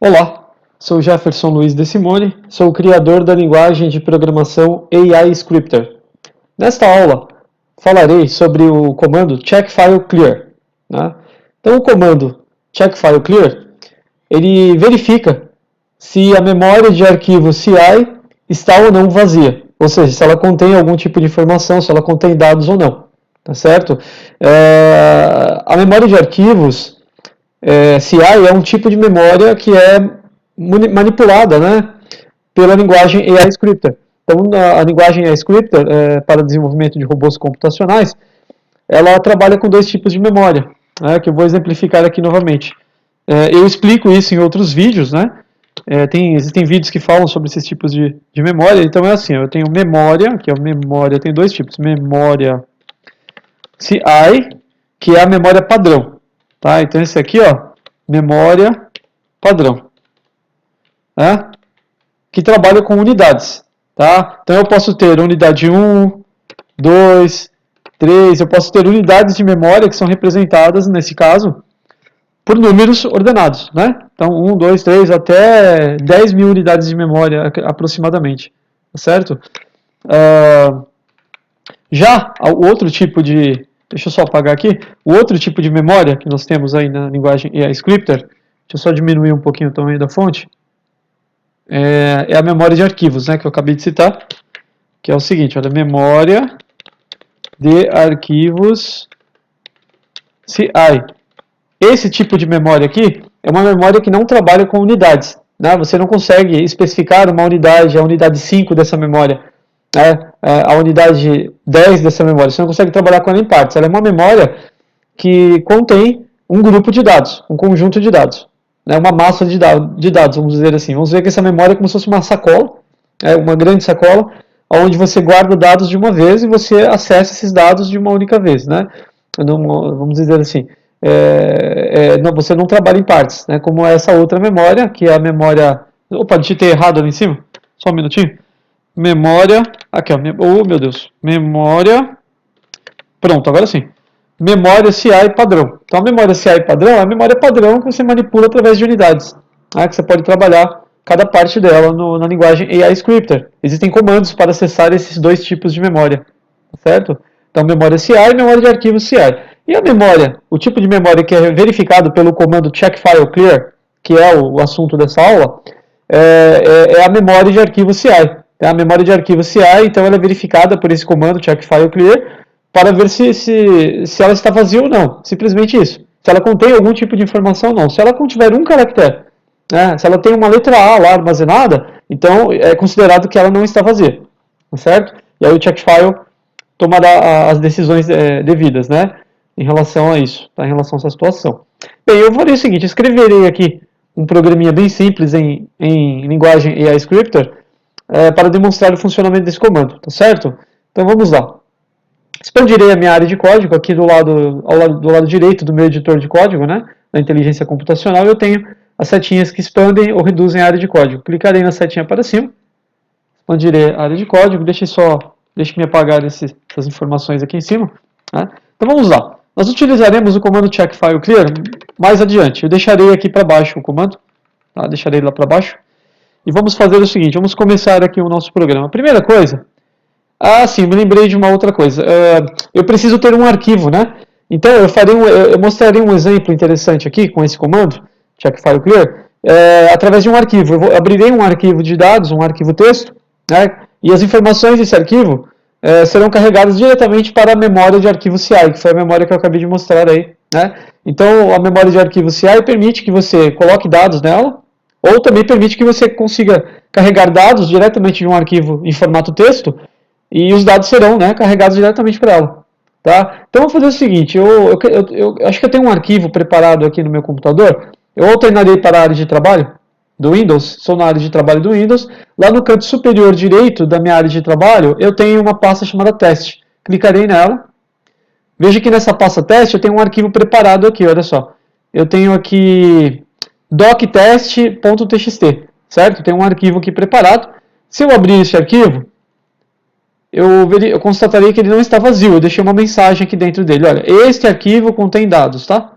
Olá, sou Jefferson Luiz de Simone, sou o criador da linguagem de programação AI Scripter. Nesta aula, falarei sobre o comando checkFileClear. Né? Então, o comando checkFileClear, ele verifica se a memória de arquivo CI está ou não vazia, ou seja, se ela contém algum tipo de informação, se ela contém dados ou não. Tá certo? A memória de arquivos CI é um tipo de memória que é manipulada, né, pela linguagem AI Scripter. Então, a linguagem AI Scripter, para desenvolvimento de robôs computacionais, ela trabalha com dois tipos de memória, né, que eu vou exemplificar aqui novamente. Eu explico isso em outros vídeos, né? Existem vídeos que falam sobre esses tipos de memória. Então é assim, eu tenho memória, que é memória, tem dois tipos, memória CI, que é a memória padrão. Tá? Então esse aqui, ó, memória padrão, que trabalha com unidades. Tá? Então eu posso ter unidade 1, 2, 3, eu posso ter unidades de memória que são representadas, nesse caso, por números ordenados. Né? Então 1, 2, 3, até 10 mil unidades de memória aproximadamente. Tá certo? Já o outro tipo de... Deixa eu só apagar aqui. O outro tipo de memória que nós temos aí na linguagem AI Scripter, deixa eu só diminuir um pouquinho o tamanho da fonte, é a memória de arquivos, né, que eu acabei de citar, que é o seguinte, olha, memória de arquivos CI. Esse tipo de memória aqui é uma memória que não trabalha com unidades. Né? Você não consegue especificar uma unidade, a unidade 5 dessa memória, a unidade 10 dessa memória. Você não consegue trabalhar com ela em partes. Ela é uma memória que contém um grupo de dados, um conjunto de dados, né? Uma massa de dados, vamos dizer assim. Vamos ver que essa memória é como se fosse uma sacola, uma grande sacola, onde você guarda dados de uma vez e você acessa esses dados de uma única vez. Né? Vamos dizer assim, você não trabalha em partes, né? Como essa outra memória, que é a memória... Opa, digitei errado ali em cima, só um minutinho. Memória, aqui ó, oh meu Deus, memória, pronto, agora sim, memória CI padrão. Então a memória CI padrão é a memória padrão que você manipula através de unidades, né, que você pode trabalhar cada parte dela na linguagem AI Scripter. Existem comandos para acessar esses dois tipos de memória, certo? Então memória CI e memória de arquivo CI. E a memória, o tipo de memória que é verificado pelo comando checkFileClear, que é o assunto dessa aula, é a memória de arquivo CI. A memória de arquivo CI, então, ela é verificada por esse comando checkFileClear para ver se ela está vazia ou não. Simplesmente isso. Se ela contém algum tipo de informação ou não. Se ela contiver um caractere, né, se ela tem uma letra A lá armazenada, então é considerado que ela não está vazia. Certo? E aí o checkfile tomará as decisões devidas, né, em relação a isso, tá, em relação a essa situação. Bem, eu farei o seguinte, escreverei aqui um programinha bem simples em linguagem AI Scripter, para demonstrar o funcionamento desse comando, tá certo? Então vamos lá. Expandirei a minha área de código, aqui do lado direito do meu editor de código, né? Na inteligência computacional, eu tenho as setinhas que expandem ou reduzem a área de código. Clicarei na setinha para cima, expandirei a área de código, deixe-me apagar essas informações aqui em cima. Né? Então vamos lá. Nós utilizaremos o comando checkFileClear mais adiante. Eu deixarei aqui para baixo o comando, tá? Deixarei lá para baixo. E vamos fazer o seguinte, vamos começar aqui o nosso programa. Primeira coisa, sim, me lembrei de uma outra coisa. Eu preciso ter um arquivo, né? Então eu mostrarei um exemplo interessante aqui com esse comando, checkFileClear, através de um arquivo. Eu abrirei um arquivo de dados, um arquivo texto, né? E as informações desse arquivo serão carregadas diretamente para a memória de arquivo CI, que foi a memória que eu acabei de mostrar aí, né? Então a memória de arquivo CI permite que você coloque dados nela, ou também permite que você consiga carregar dados diretamente de um arquivo em formato texto e os dados serão, né, carregados diretamente para ela. Tá? Então, eu vou fazer o seguinte, eu acho que eu tenho um arquivo preparado aqui no meu computador, eu alternarei para a área de trabalho do Windows, sou na área de trabalho do Windows, lá no canto superior direito da minha área de trabalho, eu tenho uma pasta chamada teste. Clicarei nela, veja que nessa pasta teste eu tenho um arquivo preparado aqui, olha só. Eu tenho aqui doctest.txt, certo? Tem um arquivo aqui preparado. Se eu abrir esse arquivo, eu constatarei que ele não está vazio. Eu deixei uma mensagem aqui dentro dele. Olha, este arquivo contém dados, tá?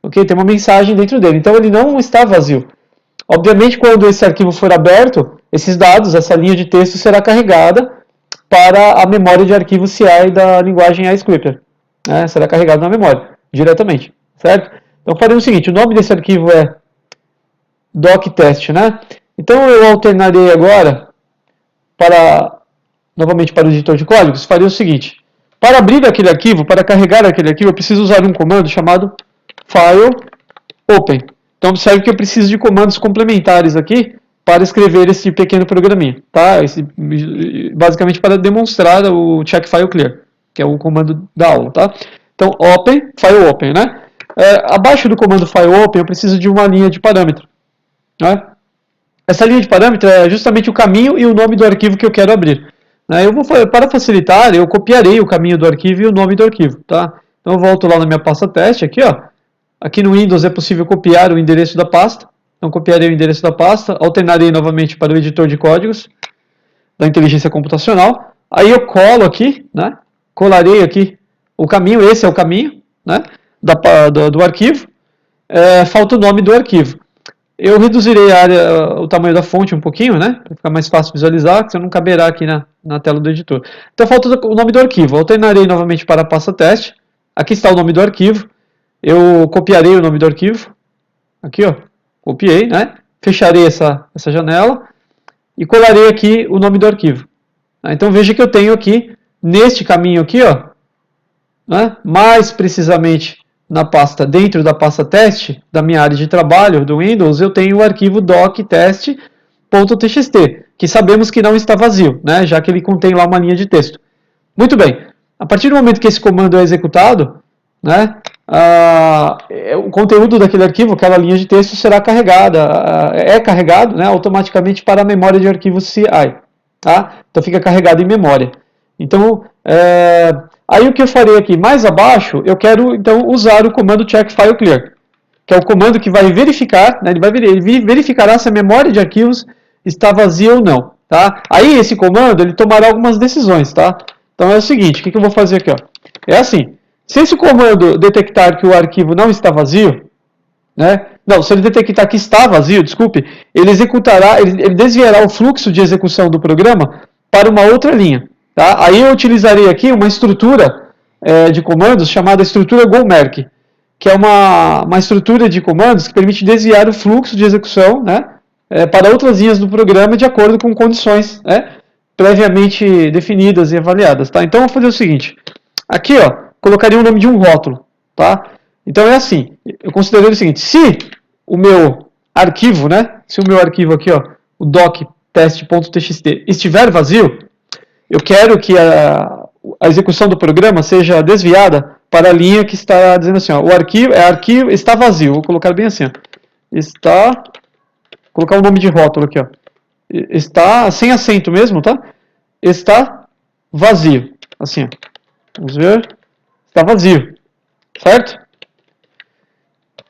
Ok? Tem uma mensagem dentro dele. Então ele não está vazio. Obviamente, quando esse arquivo for aberto, esses dados, essa linha de texto será carregada para a memória de arquivo CI da linguagem iScripter. Né? Será carregado na memória, diretamente, certo? Então, farei o seguinte, o nome desse arquivo é doctest, né? Então, eu alternarei agora novamente para o editor de códigos, farei o seguinte, para abrir aquele arquivo, para carregar aquele arquivo, eu preciso usar um comando chamado file open. Então, observe que eu preciso de comandos complementares aqui para escrever esse pequeno programinha, tá? Basicamente para demonstrar o check file clear, que é o comando da aula, tá? Então, open, file open, né? Abaixo do comando file open, eu preciso de uma linha de parâmetro, né? Essa linha de parâmetro é justamente o caminho e o nome do arquivo que eu quero abrir. Para facilitar, eu copiarei o caminho do arquivo e o nome do arquivo, tá? Então, eu volto lá na minha pasta teste, aqui, ó. Aqui no Windows é possível copiar o endereço da pasta. Então, copiarei o endereço da pasta, alternarei novamente para o editor de códigos da inteligência computacional. Aí eu colo aqui, né? Colarei aqui o caminho, esse é o caminho, né? Do arquivo. Falta o nome do arquivo. Eu reduzirei o tamanho da fonte um pouquinho, né? Para ficar mais fácil visualizar, que senão não caberá aqui na tela do editor. Então, falta o nome do arquivo. Alternarei novamente para a pasta teste. Aqui está o nome do arquivo. Eu copiarei o nome do arquivo. Aqui, ó. Copiei, né? Fecharei essa janela. E colarei aqui o nome do arquivo. Então, veja que eu tenho aqui, neste caminho aqui, ó. Né? Mais precisamente, dentro da pasta teste, da minha área de trabalho do Windows, eu tenho o arquivo doctest.txt, que sabemos que não está vazio, né? Já que ele contém lá uma linha de texto. Muito bem. A partir do momento que esse comando é executado, né? O conteúdo daquele arquivo, aquela linha de texto, será carregada, carregado, né, automaticamente para a memória de arquivo CI. Tá? Então fica carregado em memória. Então, aí o que eu farei aqui, mais abaixo, eu quero então usar o comando check file clear, que é o comando que vai verificar, né, ele verificará se a memória de arquivos está vazia ou não. Tá? Aí esse comando ele tomará algumas decisões. Tá? Então é o seguinte, o que eu vou fazer aqui? Ó? É assim. Se esse comando detectar que o arquivo não está vazio, né? Não, se ele detectar que está vazio, desculpe, ele desviará o fluxo de execução do programa para uma outra linha. Tá? Aí eu utilizarei aqui uma estrutura de comandos chamada estrutura gomerk, que é uma estrutura de comandos que permite desviar o fluxo de execução, né, para outras linhas do programa de acordo com condições, né, previamente definidas e avaliadas. Tá? Então eu vou fazer o seguinte, aqui, ó, colocaria o nome de um rótulo, tá? Então é assim, eu considerei o seguinte, se o meu arquivo, né, se o meu arquivo aqui, ó, o doctest.txt estiver vazio, eu quero que a execução do programa seja desviada para a linha que está dizendo assim, ó, o arquivo está vazio, vou colocar bem assim, ó, colocar o nome de rótulo aqui, ó, está sem acento mesmo, tá? Está vazio, assim, ó, vamos ver. Está vazio, certo?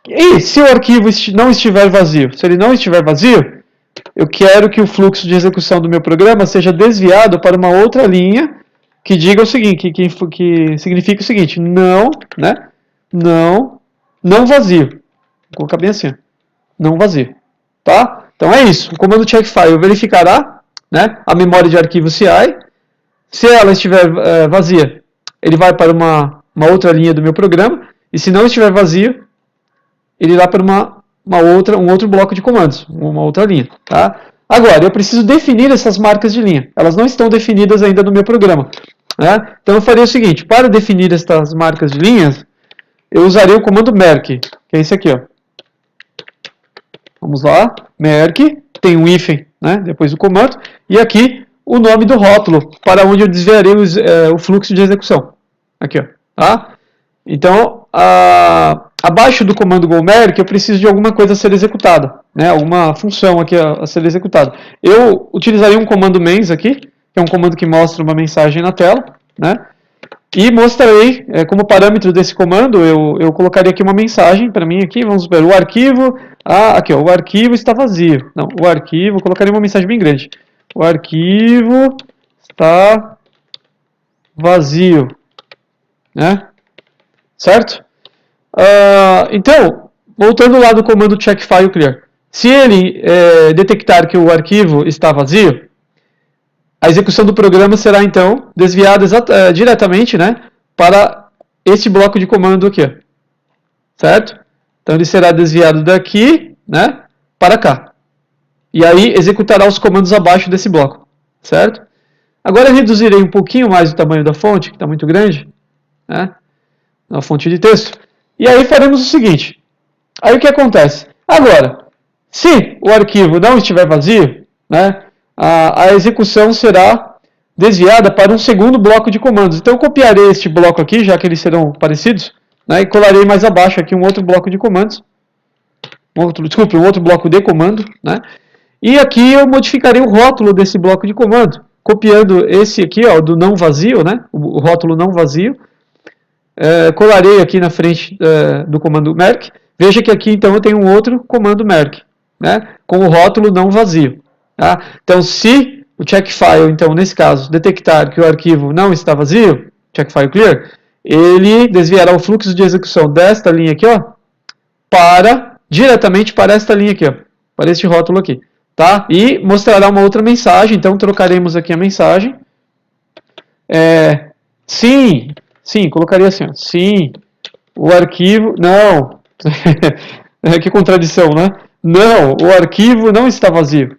E se o arquivo não estiver vazio? Se ele não estiver vazio, eu quero que o fluxo de execução do meu programa seja desviado para uma outra linha que diga o seguinte, que significa o seguinte, não vazio. Vou colocar bem assim, não vazio, tá? Então é isso, o comando check file verificará, né, a memória de arquivo CI. Se ela estiver vazia, ele vai para uma outra linha do meu programa, e se não estiver vazio, ele irá para um outro bloco de comandos, uma outra linha. Tá? Agora, eu preciso definir essas marcas de linha. Elas não estão definidas ainda no meu programa. Né? Então eu farei o seguinte, para definir estas marcas de linhas, eu usarei o comando merk, que é esse aqui. Ó. Vamos lá, merk, tem um hífen, né, depois do comando, e aqui o nome do rótulo, para onde eu desviarei o fluxo de execução. Aqui, ó. Tá? Então, abaixo do comando gomerk, eu preciso de alguma coisa a ser executada, né? Alguma função aqui a ser executada. Eu utilizaria um comando mens aqui, que é um comando que mostra uma mensagem na tela, né? E mostrarei, como parâmetro desse comando, eu colocaria aqui uma mensagem para mim aqui, vamos ver, o arquivo, aqui, ó, o arquivo está vazio. Não, o arquivo, colocaria uma mensagem bem grande. O arquivo está vazio. Né? Certo? Então, voltando lá do comando check file clear. Se ele detectar que o arquivo está vazio, a execução do programa será, então, desviada diretamente, né, para este bloco de comando aqui, ó, certo? Então, ele será desviado daqui, né, para cá. E aí, executará os comandos abaixo desse bloco, certo? Agora, eu reduzirei um pouquinho mais o tamanho da fonte, que está muito grande, né, na fonte de texto. E aí, faremos o seguinte. Aí, o que acontece? Agora, se o arquivo não estiver vazio, né, a execução será desviada para um segundo bloco de comandos. Então, eu copiarei este bloco aqui, já que eles serão parecidos, né, e colarei mais abaixo aqui um outro bloco de comandos. Um outro bloco de comando. Né, e aqui eu modificarei o rótulo desse bloco de comando, copiando esse aqui, ó, do não vazio, né, o rótulo não vazio. Colarei aqui na frente do comando merc. Veja que aqui, então, eu tenho um outro comando merc, né, com o rótulo não vazio. Tá? Então, se o checkfile, então, nesse caso, detectar que o arquivo não está vazio, checkfile clear, ele desviará o fluxo de execução desta linha aqui, ó, diretamente para esta linha aqui, ó, para este rótulo aqui. Tá? E mostrará uma outra mensagem, então trocaremos aqui a mensagem. Sim, colocaria assim, ó, sim, o arquivo, não, que contradição, né? Não, o arquivo não está vazio.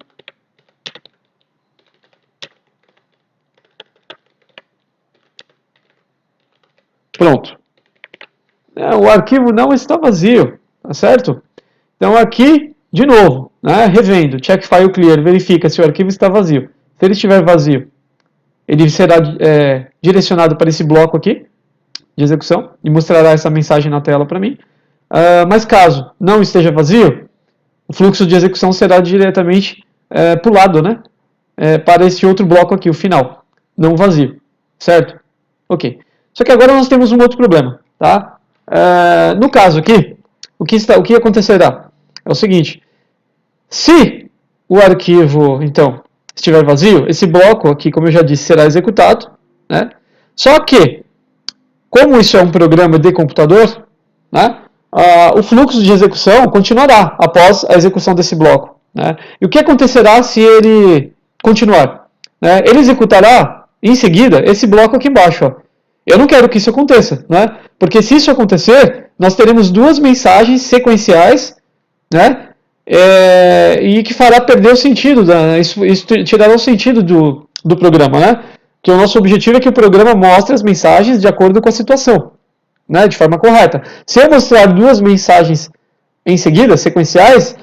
Pronto. O arquivo não está vazio, tá certo? Então aqui, de novo, né, revendo, check file clear, verifica se o arquivo está vazio. Se ele estiver vazio, ele será direcionado para esse bloco aqui, de execução, e mostrará essa mensagem na tela para mim. Mas caso não esteja vazio, o fluxo de execução será diretamente pulado, né, para esse outro bloco aqui, o final, não vazio, certo? Ok. Só que agora nós temos um outro problema, tá? No caso aqui, o que acontecerá? É o seguinte, se o arquivo, então, estiver vazio, esse bloco aqui, como eu já disse, será executado, né? Só que, como isso é um programa de computador, né, o fluxo de execução continuará após a execução desse bloco. Né? E o que acontecerá se ele continuar? Né? Ele executará, em seguida, esse bloco aqui embaixo. Ó. Eu não quero que isso aconteça, né? Porque se isso acontecer, nós teremos duas mensagens sequenciais, né? E que fará perder o sentido, isso tirará o sentido do programa, né? Que o nosso objetivo é que o programa mostre as mensagens de acordo com a situação, né? De forma correta. Se eu mostrar duas mensagens em seguida, sequenciais,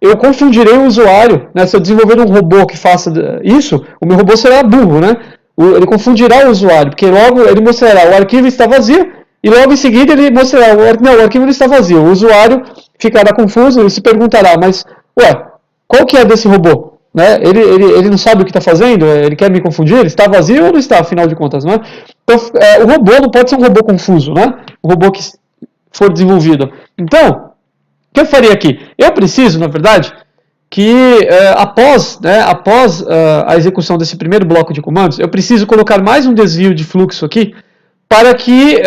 eu confundirei o usuário, né? Se eu desenvolver um robô que faça isso, o meu robô será burro, né? Ele confundirá o usuário, porque logo ele mostrará o arquivo está vazio, e logo em seguida ele mostrará, não, o arquivo não está vazio. O usuário ficará confuso e se perguntará, mas, ué, qual que é desse robô? Né? Ele não sabe o que está fazendo? Ele quer me confundir? Ele está vazio ou não está, afinal de contas? Né? Então, o robô não pode ser um robô confuso, né? O robô que for desenvolvido. Então, o que eu faria aqui? Eu preciso, na verdade, que após a execução desse primeiro bloco de comandos, eu preciso colocar mais um desvio de fluxo aqui, para que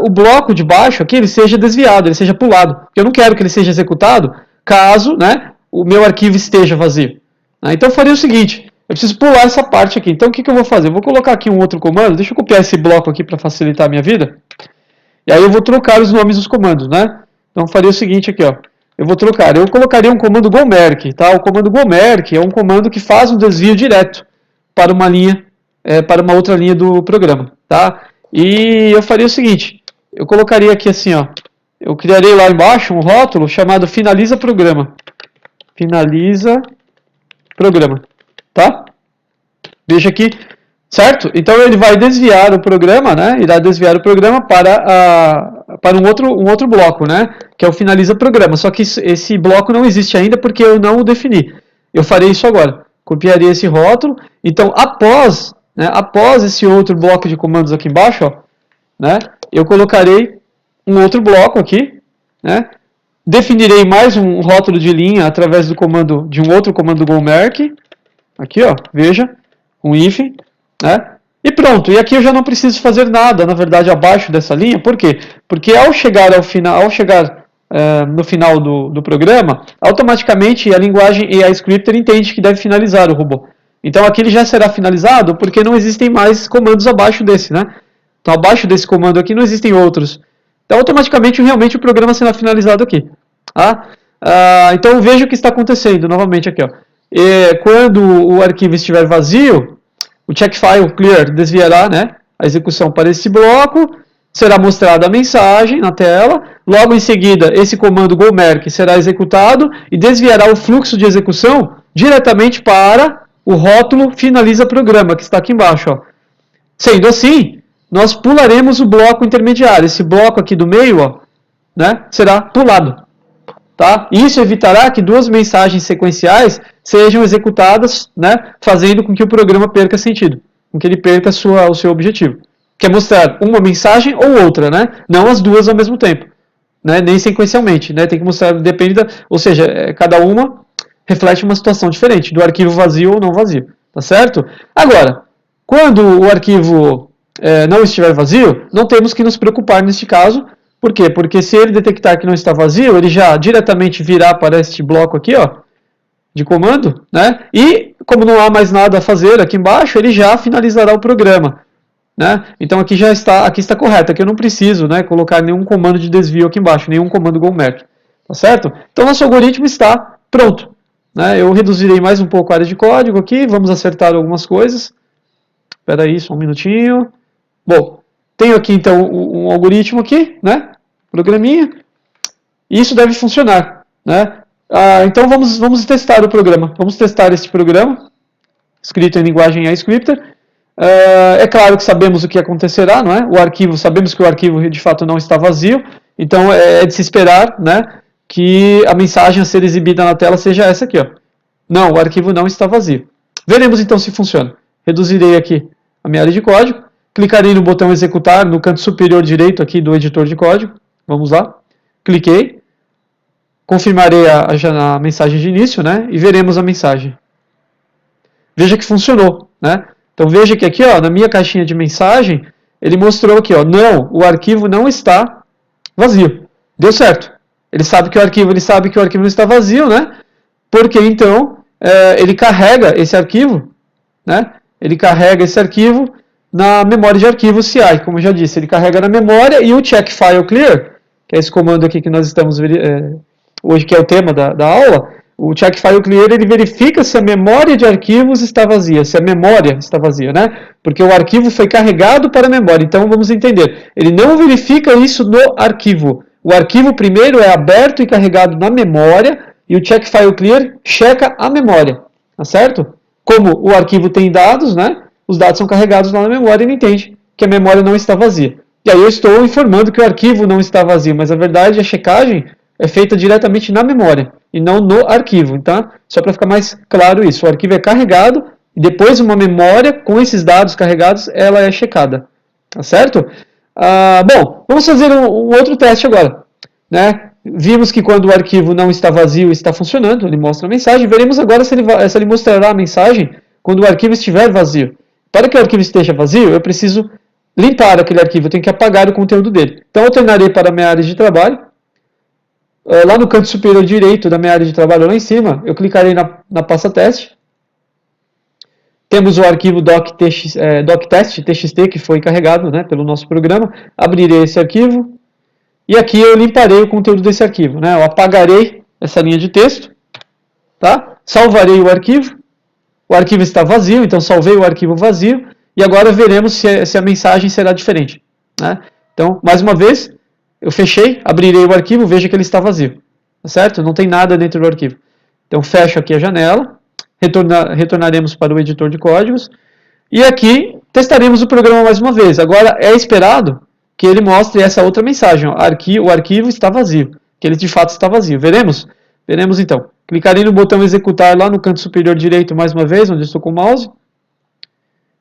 o bloco de baixo aqui ele seja desviado, ele seja pulado. Eu não quero que ele seja executado caso, né, o meu arquivo esteja vazio. Então eu faria o seguinte, eu preciso pular essa parte aqui. Então o que eu vou fazer? Eu vou colocar aqui um outro comando, deixa eu copiar esse bloco aqui para facilitar a minha vida. E aí eu vou trocar os nomes dos comandos, né? Então eu faria o seguinte aqui, ó. Eu colocaria um comando gomerc, tá? O comando gomerc é um comando que faz um desvio direto para uma linha, para uma outra linha do programa, tá? E eu faria o seguinte, eu colocaria aqui assim, ó, eu criarei lá embaixo um rótulo chamado finaliza programa. Finaliza programa, tá? Veja aqui, certo? Então ele vai desviar o programa, né? Irá desviar o programa para um outro bloco, né? Que é o finaliza programa. Só que esse bloco não existe ainda porque eu não o defini. Eu farei isso agora. Copiaria esse rótulo. Então, após esse outro bloco de comandos aqui embaixo, ó, né? Eu colocarei um outro bloco aqui, né? Definirei mais um rótulo de linha através de um outro comando gomerc. Aqui, ó, veja, um hífen, né? E pronto, e aqui eu já não preciso fazer nada, na verdade, abaixo dessa linha. Por quê? Porque ao chegar ao final, no final do programa, automaticamente a linguagem AI Scripter entende que deve finalizar o robô. Então aqui ele já será finalizado porque não existem mais comandos abaixo desse, né? Então abaixo desse comando aqui não existem outros. Então automaticamente realmente o programa será finalizado aqui. Tá? Então veja o que está acontecendo novamente aqui. Ó. Quando o arquivo estiver vazio, o checkfile clear desviará, né, a execução para esse bloco, será mostrada a mensagem na tela, logo em seguida esse comando gomerk será executado e desviará o fluxo de execução diretamente para o rótulo finaliza programa, que está aqui embaixo. Ó. Sendo assim, nós pularemos o bloco intermediário. Esse bloco aqui do meio, ó, né, será pulado. Tá? Isso evitará que duas mensagens sequenciais sejam executadas, né, fazendo com que o programa perca sentido, com que ele perca o seu objetivo, que é mostrar uma mensagem ou outra, né, não as duas ao mesmo tempo, né, nem sequencialmente, né, tem que mostrar, depende da, ou seja, cada uma reflete uma situação diferente, do arquivo vazio ou não vazio, tá certo? Agora, quando o arquivo não estiver vazio, não temos que nos preocupar neste caso. Por quê? Porque se ele detectar que não está vazio, ele já diretamente virá para este bloco aqui, ó, de comando, né? E como não há mais nada a fazer aqui embaixo, ele já finalizará o programa, né? Então aqui já está, aqui está correto. Aqui eu não preciso, né, colocar nenhum comando de desvio aqui embaixo, nenhum comando gomerk, tá certo? Então nosso algoritmo está pronto, né? Eu reduzirei mais um pouco a área de código aqui, vamos acertar algumas coisas. Espera aí, só um minutinho. Bom, tenho aqui então um algoritmo aqui, né? Programinha. E isso deve funcionar, né? Então vamos testar o programa. Vamos testar este programa, escrito em linguagem AScripter. É claro que sabemos o que acontecerá, não é? O arquivo, sabemos que o arquivo de fato não está vazio, então é de se esperar, né, que a mensagem a ser exibida na tela seja essa aqui, ó. Não, o arquivo não está vazio. Veremos então se funciona. Reduzirei aqui a minha área de código, clicarei no botão executar no canto superior direito aqui do editor de código. Vamos lá. Cliquei. Confirmarei a mensagem de início, né? E veremos a mensagem. Veja que funcionou, né? Então veja que aqui, ó, na minha caixinha de mensagem, ele mostrou aqui, ó, não, o arquivo não está vazio. Deu certo. Ele sabe que o arquivo não está vazio, né? Porque então ele carrega esse arquivo, né? Ele carrega esse arquivo na memória de arquivo CI, como eu já disse, ele carrega na memória e o checkfile clear, que é esse comando aqui que nós estamos hoje, que é o tema da aula, o checkfile clear, ele verifica se a memória de arquivos está vazia, se a memória está vazia, né? Porque o arquivo foi carregado para a memória, então vamos entender, ele não verifica isso no arquivo, o arquivo primeiro é aberto e carregado na memória, e o checkfile clear checa a memória, tá certo? Como o arquivo tem dados, né? Os dados são carregados lá na memória e ele entende que a memória não está vazia. E aí eu estou informando que o arquivo não está vazio, mas a verdade, a checagem é feita diretamente na memória e não no arquivo. Então, só para ficar mais claro isso, o arquivo é carregado e depois uma memória com esses dados carregados, ela é checada. Tá certo? Bom, vamos fazer um outro teste agora, né? Vimos que quando o arquivo não está vazio, está funcionando, ele mostra a mensagem. Veremos agora se ele mostrará a mensagem quando o arquivo estiver vazio. Para que o arquivo esteja vazio, eu preciso limpar aquele arquivo, eu tenho que apagar o conteúdo dele. Então eu tornarei para a minha área de trabalho. Lá no canto superior direito da minha área de trabalho, lá em cima, eu clicarei na pasta teste. Temos o arquivo doctest.txt que foi carregado, né, pelo nosso programa. Abrirei esse arquivo. E aqui eu limparei o conteúdo desse arquivo, né? Eu apagarei essa linha de texto, tá? Salvarei o arquivo está vazio, então salvei o arquivo vazio, e agora veremos se a mensagem será diferente, né? Então, mais uma vez, eu fechei, abrirei o arquivo, veja que ele está vazio, tá certo? Não tem nada dentro do arquivo. Então, fecho aqui a janela, retornaremos para o editor de códigos, e aqui testaremos o programa mais uma vez. Agora, é esperado que ele mostre essa outra mensagem, ó, o arquivo está vazio, que ele de fato está vazio. Veremos? Veremos então. Clicarei no botão executar lá no canto superior direito mais uma vez, onde estou com o mouse.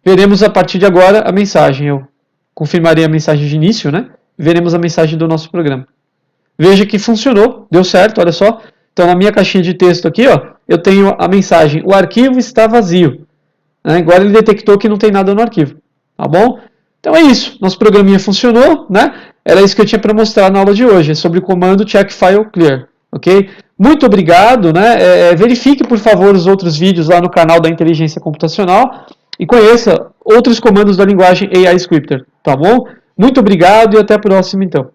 Veremos a partir de agora a mensagem. Eu confirmarei a mensagem de início, né? Veremos a mensagem do nosso programa. Veja que funcionou, deu certo, olha só. Então na minha caixinha de texto aqui, ó, eu tenho a mensagem, o arquivo está vazio. Né? Agora ele detectou que não tem nada no arquivo, tá bom? Então é isso, nosso programinha funcionou, né? era isso que eu tinha para mostrar na aula de hoje, é sobre o comando check file clear, ok? Muito obrigado, né? Verifique, por favor, os outros vídeos lá no canal da Inteligência Computacional e conheça outros comandos da linguagem AI Scripter, tá bom? Muito obrigado e até a próxima, então.